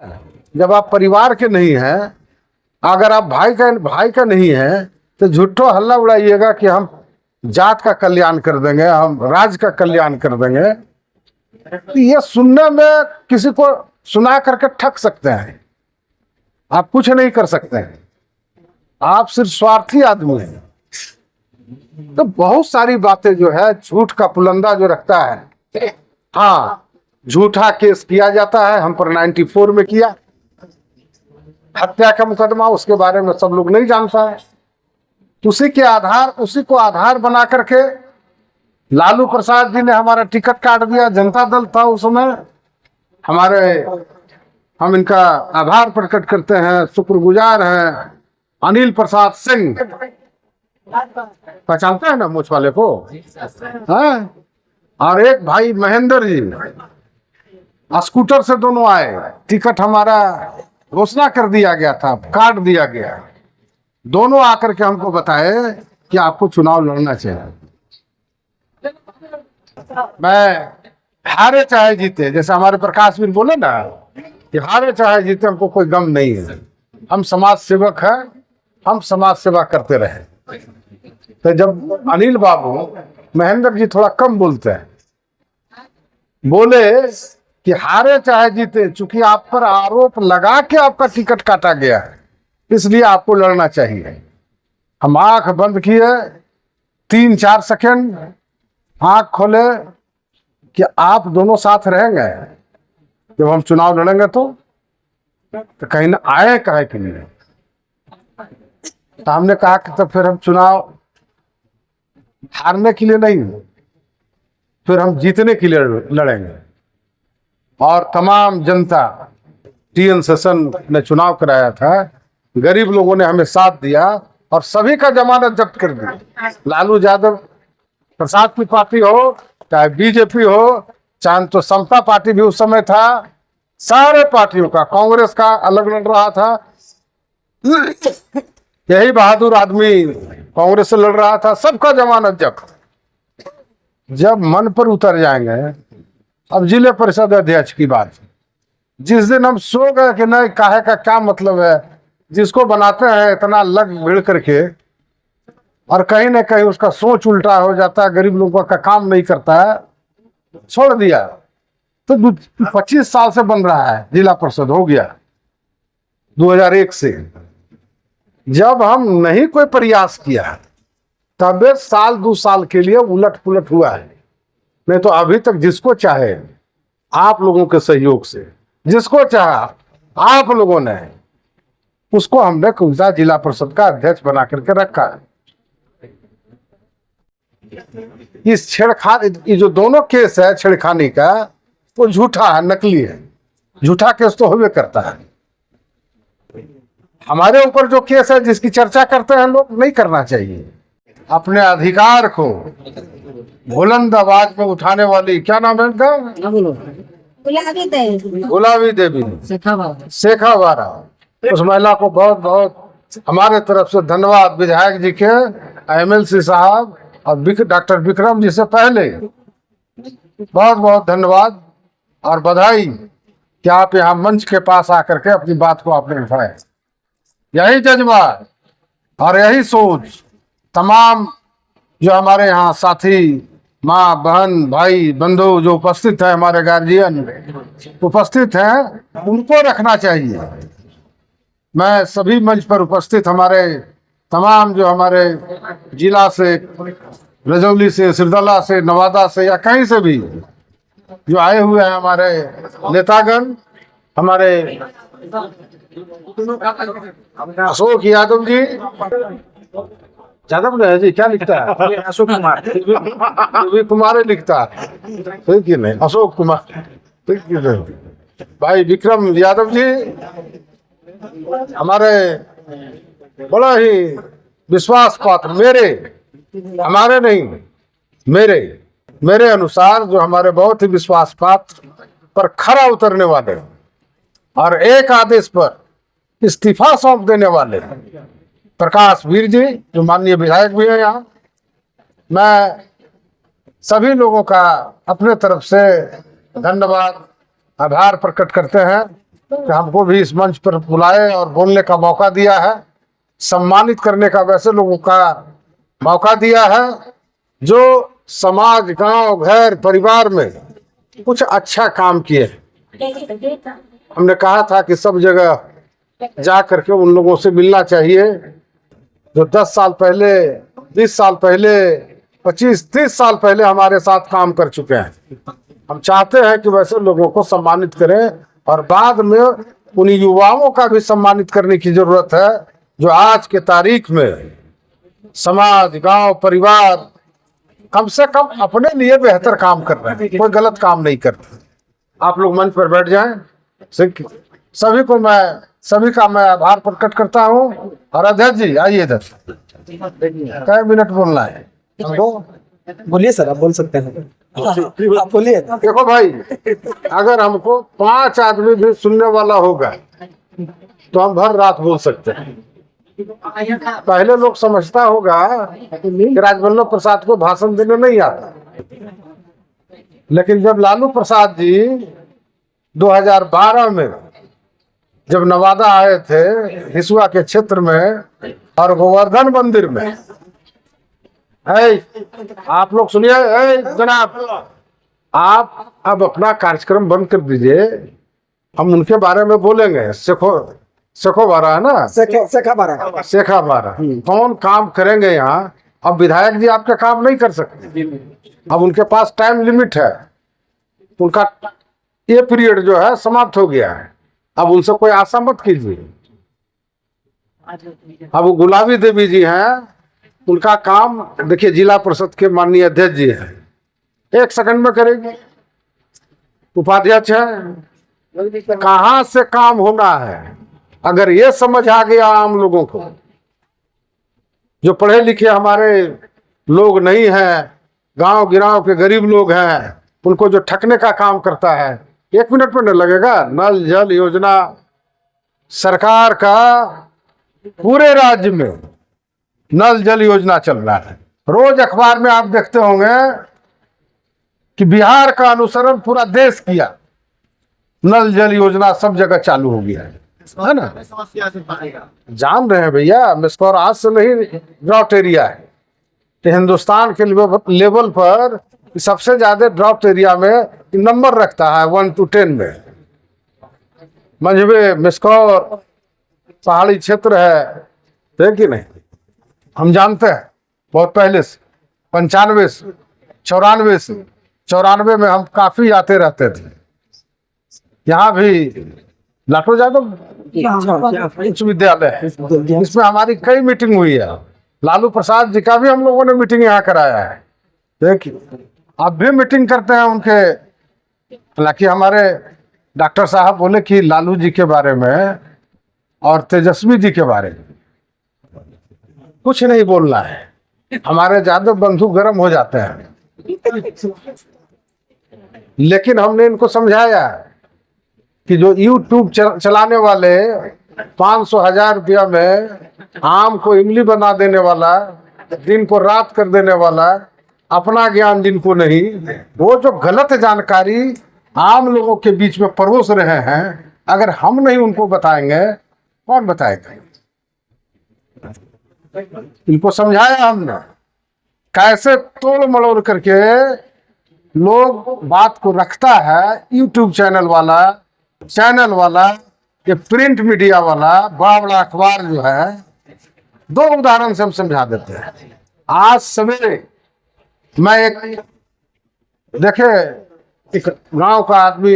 जब आप परिवार के नहीं हैं, अगर आप भाई का नहीं है, तो झूठो हल्ला उड़ाइएगा कि हम जात का कल्याण कर देंगे, हम राज्य का कल्याण कर देंगे। तो ये सुनने में किसी को सुना करके ठग सकते हैं, आप कुछ नहीं कर सकते हैं, आप सिर्फ स्वार्थी आदमी हैं। तो बहुत सारी बातें जो है, झूठ का पुलंदा जो रखता है। हाँ, झूठा केस किया जाता है, हम पर 94 में किया हत्या का मुकदमा, उसके बारे में सब लोग नहीं जानता है। उसी को आधार बना करके लालू प्रसाद जी ने हमारा टिकट काट दिया। जनता दल था उस समय। हम इनका आभार प्रकट करते हैं, शुक्रगुजार हैं। अनिल प्रसाद सिंह, पहचानते हैं ना मूछ वाले को? हाँ? और एक भाई महेंद्र जी, स्कूटर से दोनों आए, टिकट हमारा घोषणा कर दिया गया था, काट दिया गया। दोनों आकर के हमको बताए कि आपको चुनाव लड़ना चाहिए। मैं हारे चाहे जीते, जैसे हमारे प्रकाश वीर बोले ना कि हारे चाहे जीते हमको कोई गम नहीं है, हम समाज सेवक हैं, हम समाज सेवा करते रहे। तो जब अनिल बाबू, महेंद्र जी थोड़ा कम बोलते हैं, बोले कि हारे चाहे जीते, चूंकि आप पर आरोप लगा के आपका टिकट काटा गया है, इसलिए आपको लड़ना चाहिए। हम आंख बंद किए, 3-4 सेकंड आंख खोले कि आप दोनों साथ रहेंगे जब हम चुनाव लड़ेंगे, तो कहीं ना आए कहे के लिए। तो हमने कहा कि तो फिर हम चुनाव हारने के लिए नहीं, फिर हम जीतने के लिए लड़ेंगे। और तमाम जनता, टीएन सेशन ने चुनाव कराया था, गरीब लोगों ने हमें साथ दिया और सभी का जमानत जब्त कर दी। लालू यादव प्रसाद की पार्टी हो, चाहे बीजेपी हो, चाहे तो समता पार्टी भी उस समय था, सारे पार्टियों का, कांग्रेस का अलग लड़ रहा था, यही बहादुर आदमी कांग्रेस से लड़ रहा था, सबका जमानत जब्त। जब मन पर उतर जाएंगे, अब जिले परिषद अध्यक्ष की बात, जिस दिन हम सो गए कि नहीं काहे का क्या मतलब है, जिसको बनाते हैं इतना लग भिड़ करके और कहीं ना कहीं उसका सोच उल्टा हो जाता है, गरीब लोगों का काम नहीं करता है, छोड़ दिया। तो 25 साल से बन रहा है, जिला परिषद हो गया 2001 से। जब हम नहीं कोई प्रयास किया, तब 1-2 साल के लिए उलट पुलट हुआ है। नहीं तो अभी तक जिसको चाहे आप लोगों के सहयोग से, जिसको चाहा आप लोगों ने, उसको हमने कुंजा जिला परिषद का अध्यक्ष बना करके रखा है। इस छेड़खानी, ये जो दोनों केस है छेड़खानी का, वो झूठा है, नकली है। झूठा केस तो होवे करता है। हमारे ऊपर जो केस है जिसकी चर्चा करते हैं लोग, नहीं करना चाहिए। अपने अधिकार को बुलंद आवाज में उठाने वाली, क्या नाम है इनका? गुलाबी देवी शेखावारा, उस महिला को बहुत बहुत हमारे तरफ से धन्यवाद। विधायक जी के, एमएलसी साहब और डॉक्टर विक्रम जी से पहले बहुत बहुत धन्यवाद और बधाई कि आप यहाँ मंच के पास आकर के अपनी बात को आपने उठाया। यही जज्बा और यही सोच तमाम जो हमारे यहाँ साथी, माँ, बहन, भाई, बंधु जो उपस्थित है, हमारे गार्जियन उपस्थित हैं, उनको रखना चाहिए। मैं सभी मंच पर उपस्थित हमारे तमाम जो हमारे जिला से, रजौली से, सिरदला से, नवादा से या कहीं से भी जो आए हुए हैं हमारे नेतागण, हमारे अशोक यादव जी, यादव ने जी क्या लिखता है? अशोक कुमार लिखता है, ठीक है नहीं? अशोक कुमार, ठीक है भाई। विक्रम यादव जी हमारे बड़ा ही विश्वास पात्र, हमारे नहीं, मेरे अनुसार जो हमारे बहुत ही विश्वास पात्र पर खरा उतरने वाले और एक आदेश पर इस्तीफा सौंप देने वाले प्रकाश वीर जी, जो माननीय विधायक भी है यहाँ। मैं सभी लोगों का अपने तरफ से धन्यवाद, आभार प्रकट करते हैं। कि हमको भी इस मंच पर बुलाए और बोलने का मौका दिया है, सम्मानित करने का वैसे लोगों का मौका दिया है जो समाज, गांव, घर, परिवार में कुछ अच्छा काम किए। हमने कहा था कि सब जगह जा करके उन लोगों से मिलना चाहिए जो 10 साल पहले, 20 साल पहले, 25-30 साल पहले हमारे साथ काम कर चुके हैं। हम चाहते हैं कि वैसे लोगों को सम्मानित करें और बाद में उन युवाओं का भी सम्मानित करने की जरूरत है जो आज के तारीख में समाज, गांव, परिवार कम से कम अपने लिए बेहतर काम कर रहे हैं, कोई गलत काम नहीं करते। आप लोग मंच पर बैठ जाएं। सभी का मैं आभार प्रकट करता हूं। और अध्यक्ष जी आइए इधर, कई मिनट बोलना है हमको। बोलिए सर, आप बोल सकते हैं। आप बोलिए। देखो भाई, अगर हमको 5 आदमी भी सुनने वाला होगा तो हम भर रात बोल सकते हैं। पहले लोग समझता होगा कि राजवल्लभ प्रसाद को भाषण देने नहीं आता, लेकिन जब लालू प्रसाद जी 2012 में जब नवादा आए थे हिसुआ के क्षेत्र में और गोवर्धन मंदिर में, आप लोग सुनिए जनाब, आप अब अपना कार्यक्रम बंद कर दीजिए, हम उनके बारे में बोलेंगे। शेखो बारा है ना, शेखा बारा कौन काम करेंगे यहाँ। अब विधायक जी आपका काम नहीं कर सकते, अब उनके पास टाइम लिमिट है, उनका ये पीरियड जो है समाप्त हो गया है। अब उनसे कोई आशा मत कीजिए। अब वो गुलाबी देवी जी हैं, उनका काम देखिए जिला परिषद के माननीय अध्यक्ष जी हैं, 1 सेकंड में करेंगे। उपाध्यक्ष है, कहाँ से काम होना है। अगर ये समझ आ गया आम लोगों को, जो पढ़े लिखे हमारे लोग नहीं हैं, गांव गिराव के गरीब लोग हैं, उनको जो ठगने का काम करता है, 1 मिनट में न लगेगा। नल जल योजना सरकार का पूरे राज्य में नल जल योजना चल रहा है। रोज अखबार में आप देखते होंगे कि बिहार का अनुसरण पूरा देश किया, नल जल योजना सब जगह चालू हो गया है ना। जान रहे हैं भैया, मिसकौर आज से नहीं ड्राउट एरिया है, तो हिंदुस्तान के लेवल पर सबसे ज्यादा ड्राउट एरिया में नंबर रखता है 1 to 10 में। मंझवे, मिसकौर पहाड़ी क्षेत्र है कि नहीं, हम जानते हैं बहुत पहले से। 95 से 94 में हम काफी आते रहते थे। यहाँ भी लाठो यादव उच्च विद्यालय है, इसमें हमारी कई मीटिंग हुई है। लालू प्रसाद जी का भी हम लोगों ने मीटिंग यहाँ कराया है। देखिए अब भी मीटिंग करते हैं उनके। हालांकि हमारे डॉक्टर साहब बोले कि लालू जी के बारे में और तेजस्वी जी के बारे में कुछ नहीं बोलना है, हमारे ज्यादा बंधु गर्म हो जाते हैं। लेकिन हमने इनको समझाया कि जो यूट्यूब चलाने वाले 500,000 रुपया में आम को इमली बना देने वाला, दिन को रात कर देने वाला, अपना ज्ञान जिनको नहीं, वो जो गलत जानकारी आम लोगों के बीच में परोस रहे हैं, अगर हम नहीं उनको बताएंगे कौन बताएगा। इनको समझाया हमने कैसे तोड़ मड़ोड़ करके लोग बात को रखता है। यूट्यूब चैनल वाला, ये प्रिंट मीडिया वाला, बड़ा बड़ा अखबार जो है, 2 उदाहरण से हम समझा देते हैं। आज सवेरे मैं एक गांव का आदमी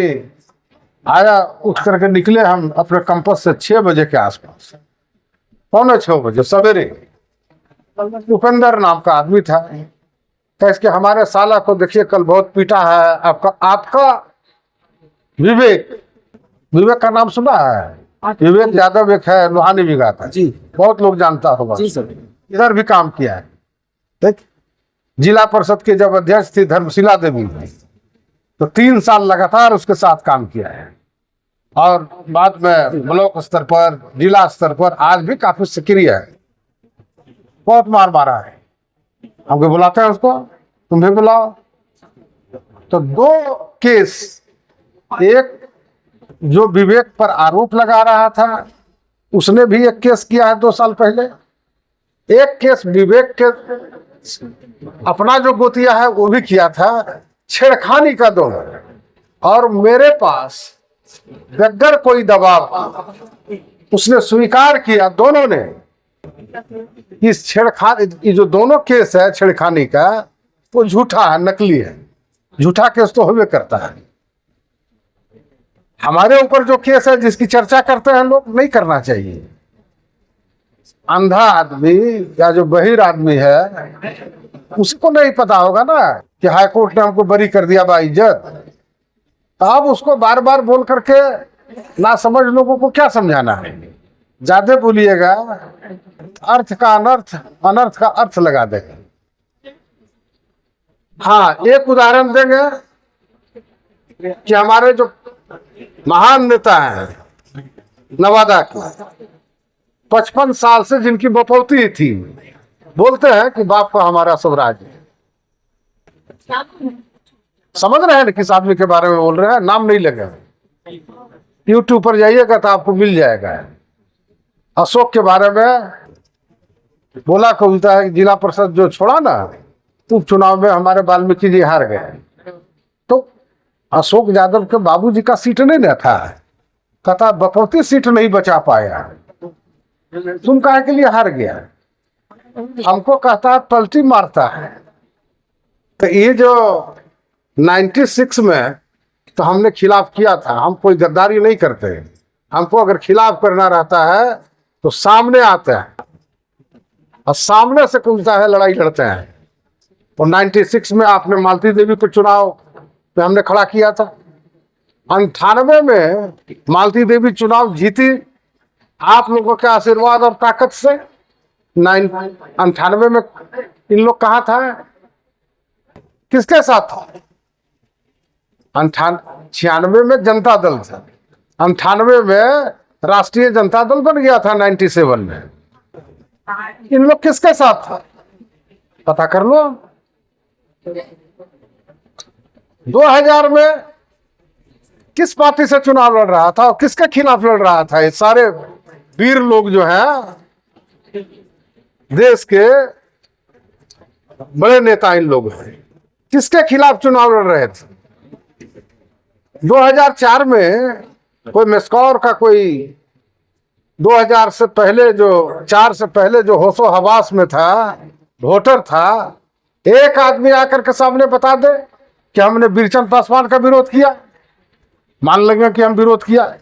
आया, उठ करके निकले हम अपने कैंपस से 6 बजे के आसपास, 6:45 बजे सवेरे। उपेंद्र नाम का आदमी था, कैसे हमारे साला को देखिए कल बहुत पीटा है, आपका विवेक का नाम सुना है? विवेक यादव एक है, लोहानी बिघा था जी, बहुत लोग जानता होगा जी सर, इधर भी काम किया है। देख जिला परिषद के जब अध्यक्ष थी धर्मशिला देवी, तो 3 साल लगातार उसके साथ काम किया है, और बाद में ब्लॉक स्तर पर, जिला स्तर पर आज भी काफी सक्रिय है। बहुत मार मारा है, हमको बुलाते हैं उसको, तुम भी बुलाओ। तो 2 केस, एक जो विवेक पर आरोप लगा रहा था उसने भी एक केस किया है 2 साल पहले। एक केस विवेक के अपना जो गोतिया है वो भी किया था, छेड़खानी का दोनों। और मेरे पास बगैर कोई दबाव उसने स्वीकार किया, दोनों ने। इस छेड़खानी, जो दोनों केस है छेड़खानी का, वो झूठा है, नकली है। झूठा केस तो होवे करता है। हमारे ऊपर जो केस है जिसकी चर्चा करते हैं लोग, नहीं करना चाहिए। अंधा आदमी या जो बहिर आदमी है उसको नहीं पता होगा ना कि हाईकोर्ट ने हमको बरी कर दिया बाइज्जत। आप उसको बार बार बोल करके ना समझ लोगों को क्या समझाना है। ज्यादा बोलिएगा अर्थ का अनर्थ, अनर्थ का अर्थ लगा देगा। हाँ, एक उदाहरण देंगे कि हमारे जो महान नेता हैं नवादा के, 55 साल से जिनकी बपौती थी, बोलते हैं कि बाप का हमारा स्वराज है। समझ रहे हैं ना किस आदमी के बारे में बोल रहे हैं? नाम नहीं लगे, यूट्यूब पर जाइएगा तो आपको मिल जाएगा। अशोक के बारे में बोला खुलता है कि जिला परिषद जो छोड़ा ना उपचुनाव में, हमारे वाल्मीकि जी हार गए। तो अशोक यादव के बाबूजी का सीट नहीं ना था, कहता बपौती सीट नहीं बचा पाया, तुम काहे के लिए हार गया? हमको कहता पलटी मारता है। तो ये जो 96 में तो हमने खिलाफ किया था। हम कोई गद्दारी नहीं करते। हमको अगर खिलाफ करना रहता है तो सामने आते हैं और सामने से कूदता है, लड़ाई लड़ते हैं। और 96 में आपने मालती देवी को चुनाव पे हमने खड़ा किया था। 98 में मालती देवी चुनाव जीती आप लोगों के आशीर्वाद और ताकत से। 98 में इन लोग कहाँ था, किसके साथ था? 96 में जनता दल था, 98 में राष्ट्रीय जनता दल बन गया था। 97 में इन लोग किसके साथ था पता कर लो। 2000 में किस पार्टी से चुनाव लड़ रहा था और किसके खिलाफ लड़ रहा था? ये सारे वीर लोग जो हैं, देश के बड़े नेता इन लोग हैं, किसके खिलाफ चुनाव लड़ रहे थे? 2004 में कोई मेस्कौर का कोई 2000 से पहले जो 4 से पहले जो होशो हवास में था, वोटर था, एक आदमी आकर के सामने बता दे कि हमने बीरचंद पासवान का विरोध किया, मान लेंगे कि हम विरोध किया।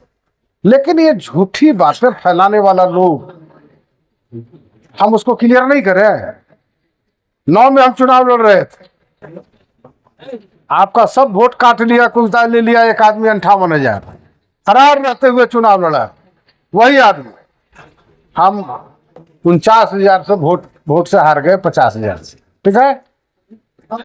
लेकिन ये झूठी बातें फैलाने वाला लोग, हम उसको क्लियर नहीं करें। 9 में हम चुनाव लड़ रहे थे, आपका सब वोट काट लिया, कुलता ले लिया एक आदमी 58,000, फरार रहते हुए चुनाव लड़ा वही आदमी। हम 49,000 से वोट से हार गए 50,000 से। ठीक है।